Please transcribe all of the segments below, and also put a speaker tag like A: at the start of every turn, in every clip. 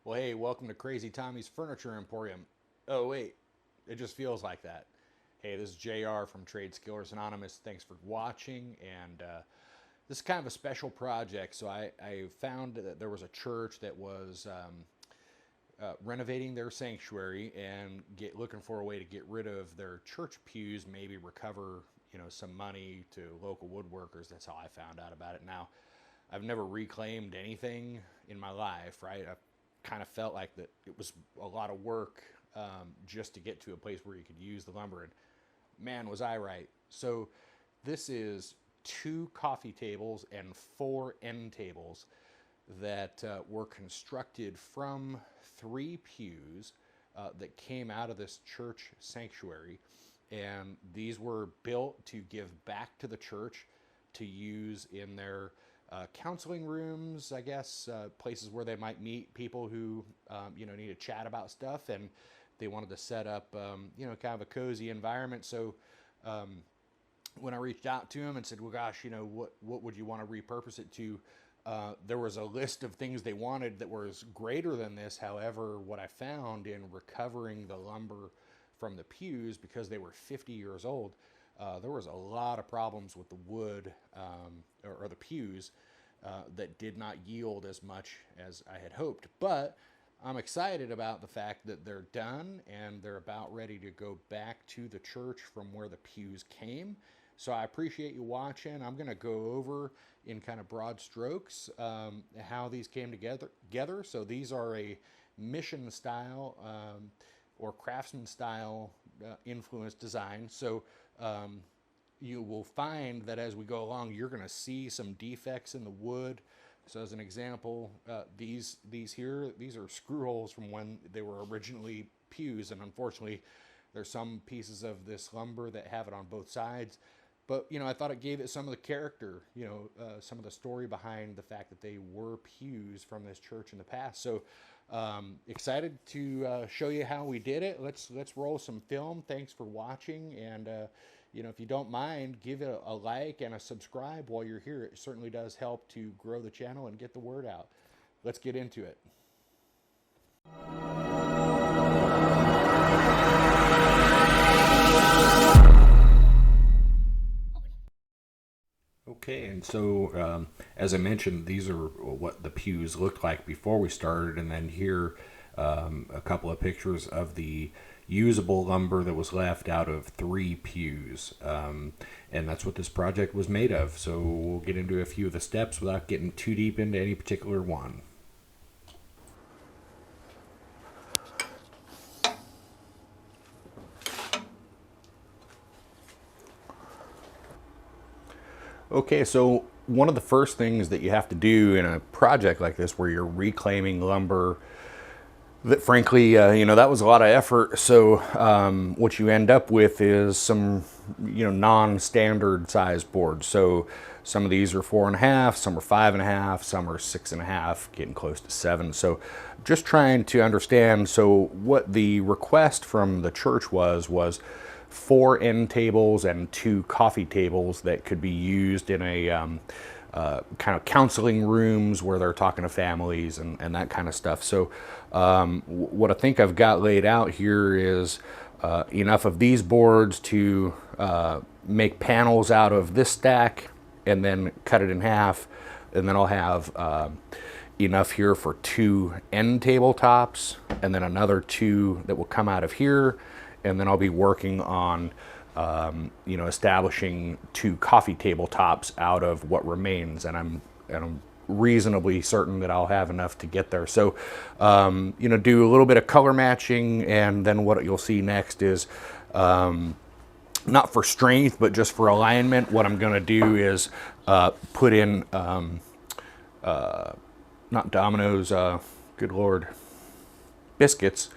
A: Well, hey, welcome to Crazy Tommy's Furniture Emporium. Oh, wait, it just feels like that. Hey, this is JR from Trade Skillers Anonymous. Thanks for watching. And this is kind of a special project. So I found that there was a church that was renovating their sanctuary and looking for a way to get rid of their church pews, maybe recover some money to local woodworkers. That's how I found out about it. Now, I've never reclaimed anything in my life, right? I kind of felt like that it was a lot of work just to get to a place where you could use the lumber. And man, was I right. So this is 2 coffee tables and 4 end tables that were constructed from 3 pews that came out of this church sanctuary. And these were built to give back to the church to use in their counseling rooms, I guess, places where they might meet people who, need to chat about stuff. And they wanted to set up, kind of a cozy environment. So when I reached out to them and said, well, gosh, what would you want to repurpose it to? There was a list of things they wanted that was greater than this. However, what I found in recovering the lumber from the pews, because they were 50 years old, there was a lot of problems with the wood or the pews that did not yield as much as I had hoped. But I'm excited about the fact that they're done and they're about ready to go back to the church from where the pews came. So I appreciate you watching. I'm going to go over in kind of broad strokes how these came together. So these are a mission style or craftsman style influenced design. So you will find that as we go along, you're going to see some defects in the wood. So as an example, these are screw holes from when they were originally pews, and unfortunately, there's some pieces of this lumber that have it on both sides. But I thought it gave it some of the character, some of the story behind the fact that they were pews from this church in the past. So excited to show you how we did it. Let's roll some film. Thanks for watching, and if you don't mind, give it a like and a subscribe while you're here. It certainly does help to grow the channel and get the word out. Let's get into it. Okay, and so as I mentioned, these are what the pews looked like before we started, and then here a couple of pictures of the usable lumber that was left out of 3 pews, and that's what this project was made of. So we'll get into a few of the steps without getting too deep into any particular one. Okay, so one of the first things that you have to do in a project like this where you're reclaiming lumber that frankly, that was a lot of effort. So what you end up with is some, non-standard size boards. So some of these are 4.5, some are 5.5, some are 6.5, getting close to 7. So just trying to understand. So what the request from the church was 4 end tables and 2 coffee tables that could be used in a kind of counseling rooms where they're talking to families and that kind of stuff. So what I think I've got laid out here is enough of these boards to make panels out of this stack and then cut it in half, and then I'll have enough here for 2 end tabletops and then another 2 that will come out of here, and then I'll be working on establishing 2 coffee tabletops out of what remains, and I'm reasonably certain that I'll have enough to get there. So do a little bit of color matching, and then what you'll see next is not for strength but just for alignment. What I'm going to do is put in not dominoes, good Lord, biscuits,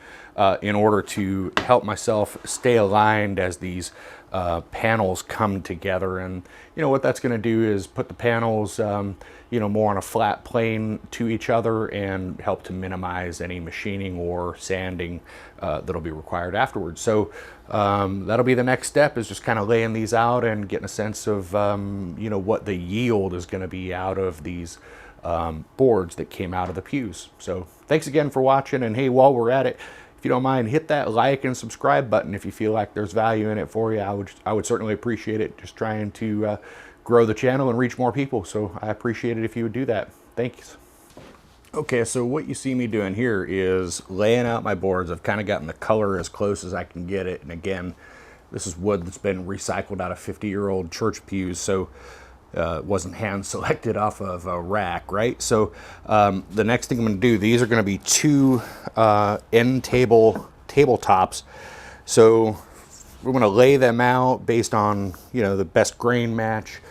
A: in order to help myself stay aligned as these panels come together. And what that's going to do is put the panels more on a flat plane to each other and help to minimize any machining or sanding that'll be required afterwards. So that'll be the next step, is just kind of laying these out and getting a sense of what the yield is going to be out of these boards that came out of the pews. So thanks again for watching, and hey, while we're at it, if you don't mind, hit that like and subscribe button if you feel like there's value in it for you. I would certainly appreciate it. Just trying to grow the channel and reach more people, so I appreciate it if you would do that. Thanks. Okay, so what you see me doing here is laying out my boards. I've kind of gotten the color as close as I can get it, and again, this is wood that's been recycled out of 50-year-old church pews, so it wasn't hand selected off of a rack, right? So the next thing I'm going to do, these are going to be two end tabletops. So we're going to lay them out based on, you know, the best grain match.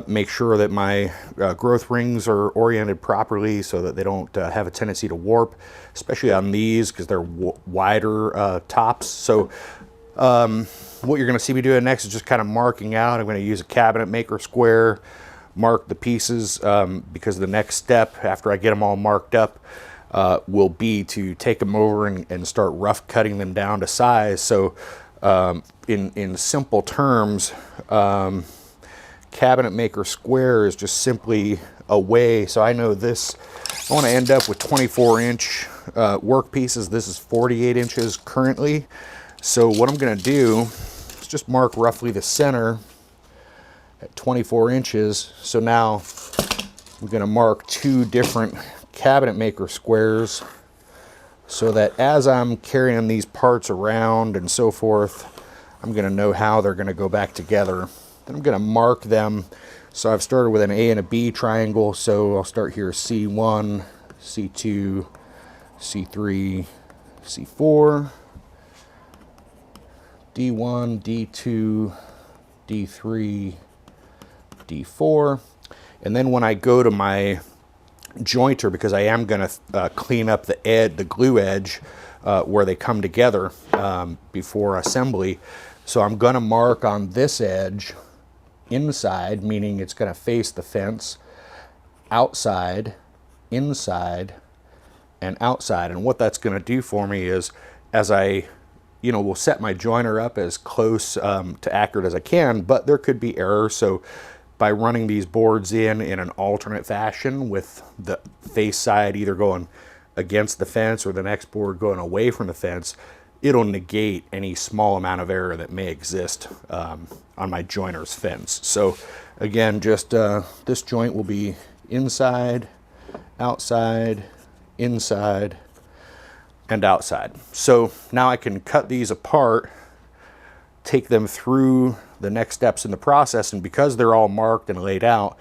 A: Make sure that my growth rings are oriented properly so that they don't have a tendency to warp, especially on these because they're wider tops. So what you're going to see me doing next is just kind of marking out. I'm going to use a cabinet maker square, mark the pieces, because the next step after I get them all marked up will be to take them over and start rough cutting them down to size. So in simple terms, cabinet maker square is just simply a way. So I know this, I want to end up with 24-inch work pieces. This is 48 inches currently. So what I'm going to do is just mark roughly the center at 24 inches. So now I'm going to mark two different cabinet maker squares so that as I'm carrying these parts around and so forth, I'm going to know how they're going to go back together. Then I'm going to mark them. So I've started with an A and a B triangle. So I'll start here C1, C2, C3, C4. D1, D2, D3, D4. And then when I go to my jointer, because I am going to clean up the glue edge where they come together before assembly. So I'm going to mark on this edge inside, meaning it's going to face the fence, outside, inside, and outside. And what that's going to do for me is, as I will set my joiner up as close to accurate as I can, but there could be error. So by running these boards in an alternate fashion with the face side either going against the fence or the next board going away from the fence, it'll negate any small amount of error that may exist on my joiner's fence. So again, just this joint will be inside, outside, inside, and outside. So now I can cut these apart, take them through the next steps in the process, and because they're all marked and laid out,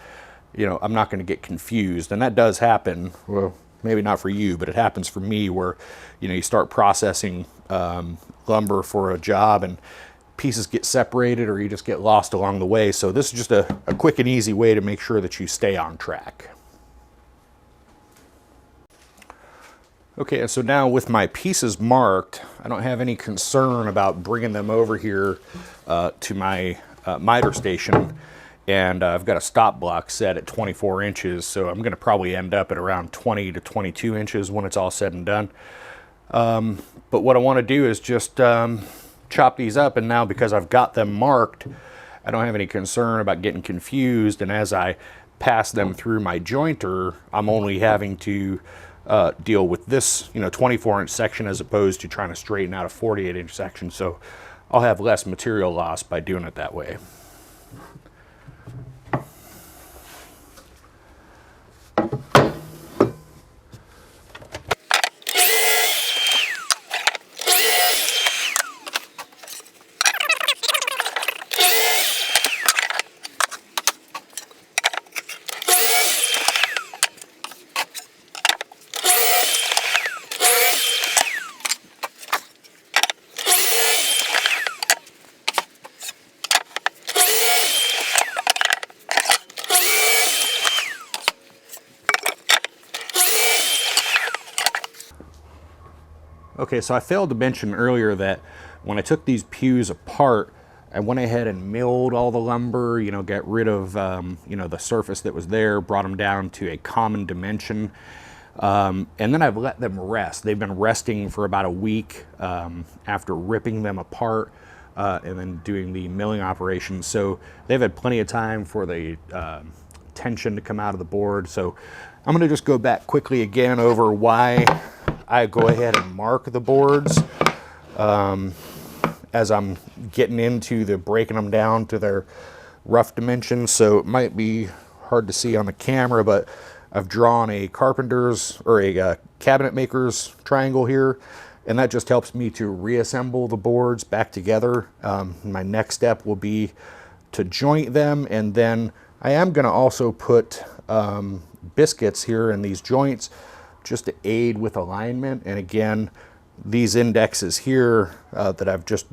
A: I'm not going to get confused. And that does happen. Well, maybe not for you, but it happens for me where you start processing lumber for a job and pieces get separated or you just get lost along the way. So this is just a quick and easy way to make sure that you stay on track. Okay, so now with my pieces marked, I don't have any concern about bringing them over here to my miter station. And I've got a stop block set at 24 inches, so I'm going to probably end up at around 20 to 22 inches when it's all said and done. But what I want to do is just chop these up, and now because I've got them marked, I don't have any concern about getting confused. And as I pass them through my jointer, I'm only having to deal with this 24-inch section as opposed to trying to straighten out a 48-inch section. So I'll have less material loss by doing it that way. Okay, so I failed to mention earlier that when I took these pews apart, I went ahead and milled all the lumber, got rid of, the surface that was there, brought them down to a common dimension. And then I've let them rest. They've been resting for about a week after ripping them apart and then doing the milling operation. So they've had plenty of time for the tension to come out of the board. So I'm going to just go back quickly again over why I go ahead and mark the boards as I'm getting into the breaking them down to their rough dimensions. So it might be hard to see on the camera, but I've drawn a carpenter's or a cabinet maker's triangle here, and that just helps me to reassemble the boards back together. My next step will be to joint them, and then I am going to also put biscuits here in these joints just to aid with alignment. And again, these indexes here that I've just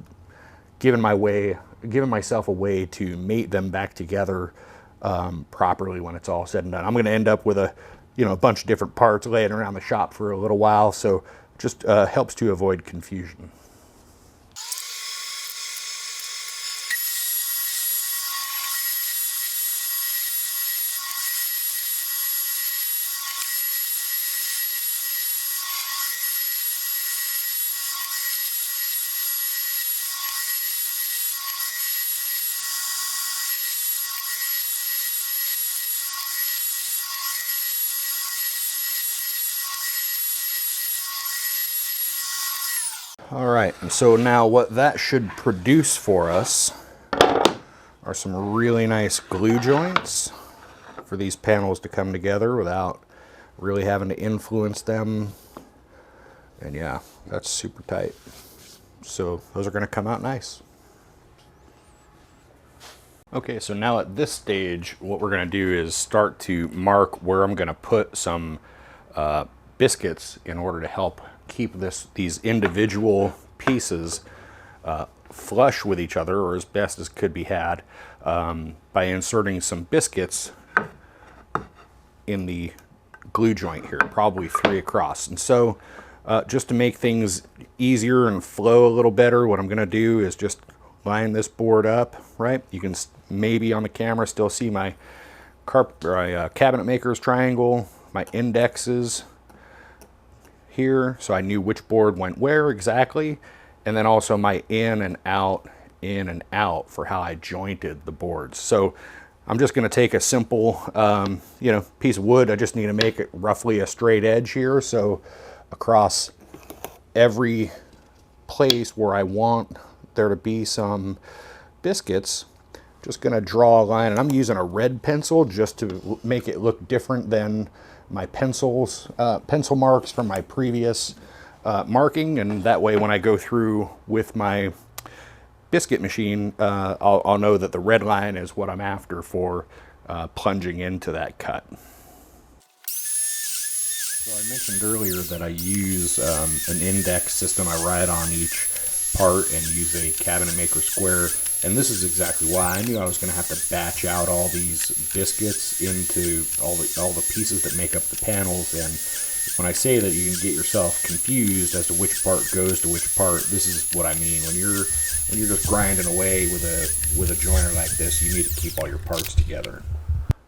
A: given myself a way to mate them back together properly when it's all said and done. I'm going to end up with a bunch of different parts laying around the shop for a little while, so just helps to avoid confusion. All right, and so now what that should produce for us are some really nice glue joints for these panels to come together without really having to influence them. And yeah, that's super tight. So those are going to come out nice. Okay, so now at this stage, what we're going to do is start to mark where I'm going to put some biscuits in order to help keep these individual pieces flush with each other, or as best as could be had, by inserting some biscuits in the glue joint here, probably 3 across. And so just to make things easier and flow a little better, what I'm going to do is just line this board up, right? You can maybe on the camera still see my cabinet maker's triangle, my indexes here, so I knew which board went where exactly, and then also my in and out for how I jointed the boards. So I'm just going to take a simple piece of wood. I just need to make it roughly a straight edge here, so across every place where I want there to be some biscuits, just going to draw a line, and I'm using a red pencil just to make it look different than my pencil marks from my previous marking, and that way when I go through with my biscuit machine, I'll know that the red line is what I'm after for plunging into that cut. So I mentioned earlier that I use an index system. I write on each part and use a cabinet maker square, and this is exactly why I knew I was going to have to batch out all these biscuits into all the pieces that make up the panels. And when I say that you can get yourself confused as to which part goes to which part, this is what I mean. When you're just grinding away with a joiner like this, you need to keep all your parts together.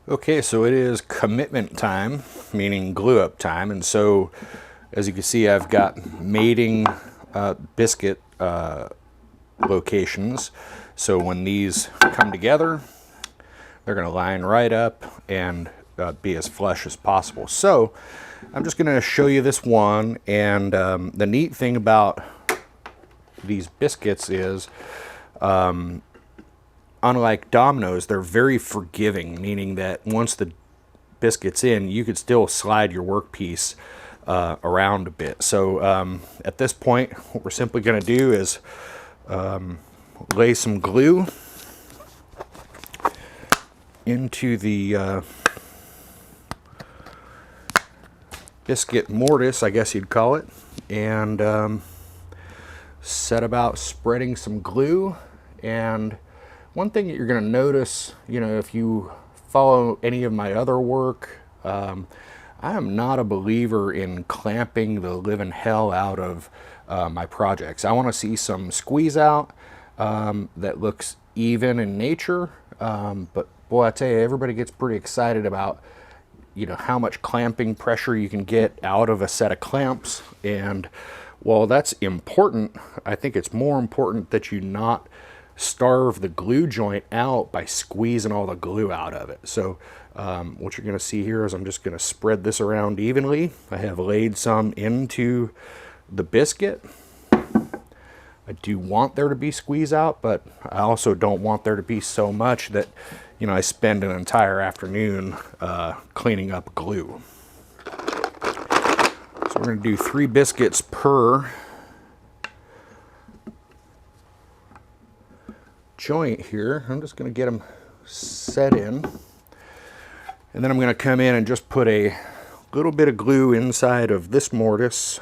A: Okay, so it is commitment time, meaning glue up time, and so as you can see, I've got mating biscuit locations. So when these come together, they're going to line right up and be as flush as possible. So I'm just going to show you this one, and the neat thing about these biscuits is unlike dominoes, they're very forgiving, meaning that once the biscuit's in, you could still slide your workpiece around a bit. So at this point, what we're simply going to do is lay some glue into the biscuit mortise, I guess you'd call it, and set about spreading some glue. And one thing that you're going to notice, if you follow any of my other work, I am not a believer in clamping the living hell out of my projects. I want to see some squeeze out that looks even in nature, but boy, I tell you, everybody gets pretty excited about how much clamping pressure you can get out of a set of clamps. And while that's important, I think it's more important that you not starve the glue joint out by squeezing all the glue out of it. So What you're going to see here is I'm just going to spread this around evenly. I have laid some into the biscuit. I do want there to be squeeze out, but I also don't want there to be so much that, you know, I spend an entire afternoon cleaning up glue. So we're going to do 3 biscuits per joint here. I'm just going to get them set in. And then I'm going to come in and just put a little bit of glue inside of this mortise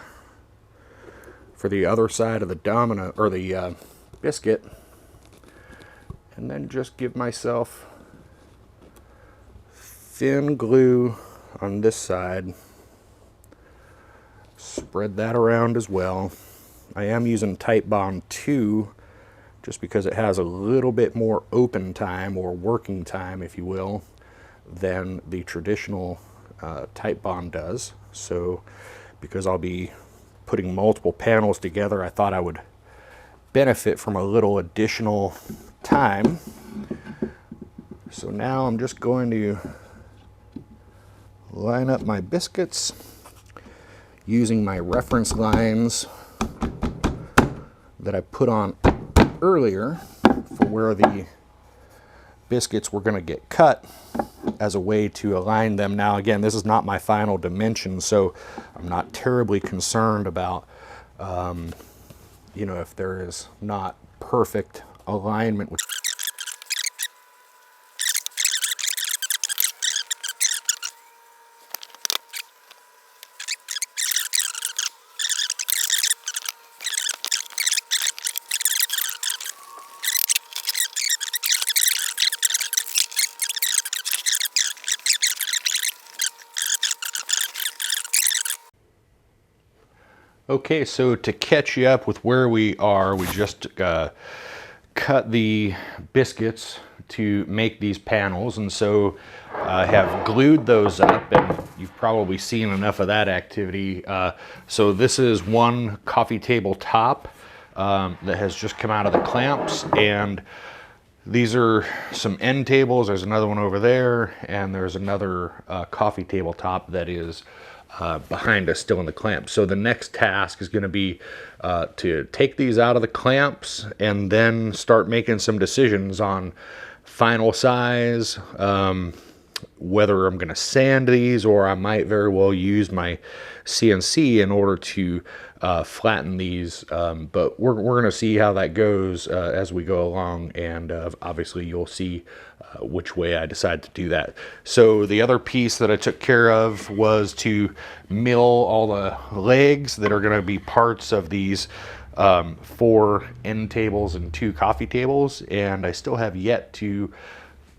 A: for the other side of the domino, or the biscuit. And then just give myself thin glue on this side. Spread that around as well. I am using Titebond 2 just because it has a little bit more open time, or working time if you will, than the traditional Titebond does. So because I'll be putting multiple panels together, I thought I would benefit from a little additional time. So now I'm just going to line up my biscuits using my reference lines that I put on earlier for where the biscuits were going to get cut, as a way to align them. Now again, this is not my final dimension, so I'm not terribly concerned about you know, if there is not perfect alignment with Okay, so to catch you up with where we are, we just cut the biscuits to make these panels, and so I have glued those up, and you've probably seen enough of that activity. So this is one coffee table top that has just come out of the clamps, and these are some end tables. There's another one over there, and there's another coffee table top that is behind us still in the clamps. So the next task is going to be to take these out of the clamps and then start making some decisions on final size, whether I'm going to sand these, or I might very well use my CNC in order to flatten these, but we're going to see how that goes as we go along, and obviously you'll see which way I decide to do that. So the other piece that I took care of was to mill all the legs that are going to be parts of these 4 end tables and 2 coffee tables, and I still have yet to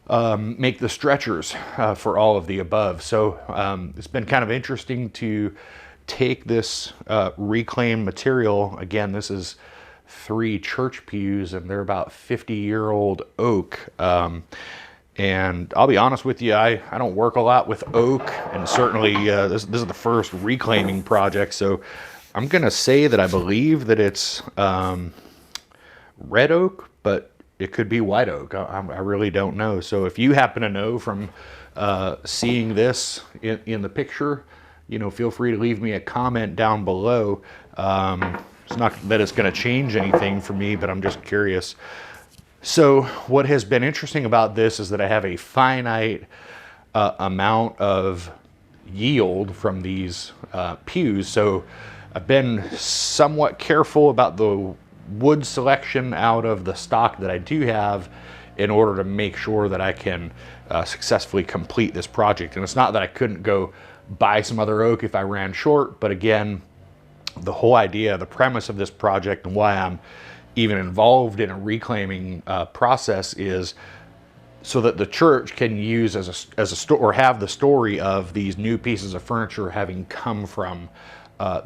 A: make the stretchers for all of the above. So it's been kind of interesting to take this reclaimed material. Again, this is 3 church pews, and they're about 50-year-old oak. And I'll be honest with you, I don't work a lot with oak, and certainly this is the first reclaiming project, so I'm going to say that I believe that it's red oak, but it could be white oak. I really don't know. So if you happen to know from seeing this in the picture, you know, feel free to leave me a comment down below. It's not that it's going to change anything for me, but I'm just curious. So what has been interesting about this is that I have a finite amount of yield from these pews. So I've been somewhat careful about the wood selection out of the stock that I do have in order to make sure that I can successfully complete this project. And it's not that I couldn't go buy some other oak if I ran short, but again, the whole idea, the premise of this project, and why I'm even involved in a reclaiming process is so that the church can use as a or have the story of these new pieces of furniture having come from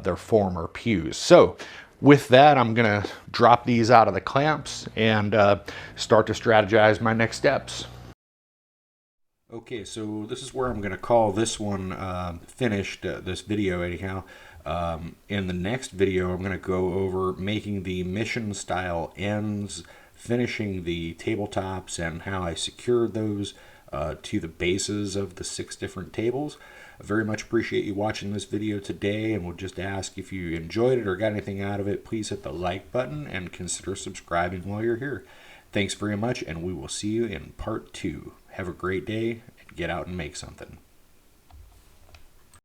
A: their former pews. So with that, I'm gonna drop these out of the clamps and start to strategize my next steps. Okay, so this is where I'm gonna call this one finished, this video anyhow. In the next video, I'm going to go over making the mission style ends, finishing the tabletops and how I secured those,
B: to the bases of the 6 different tables. I very much appreciate you watching this video today, and we'll just ask if you enjoyed it or got anything out of it, please hit the like button and consider subscribing while you're here. Thanks very much, and we will see you in part 2. Have a great day, and get out and make something.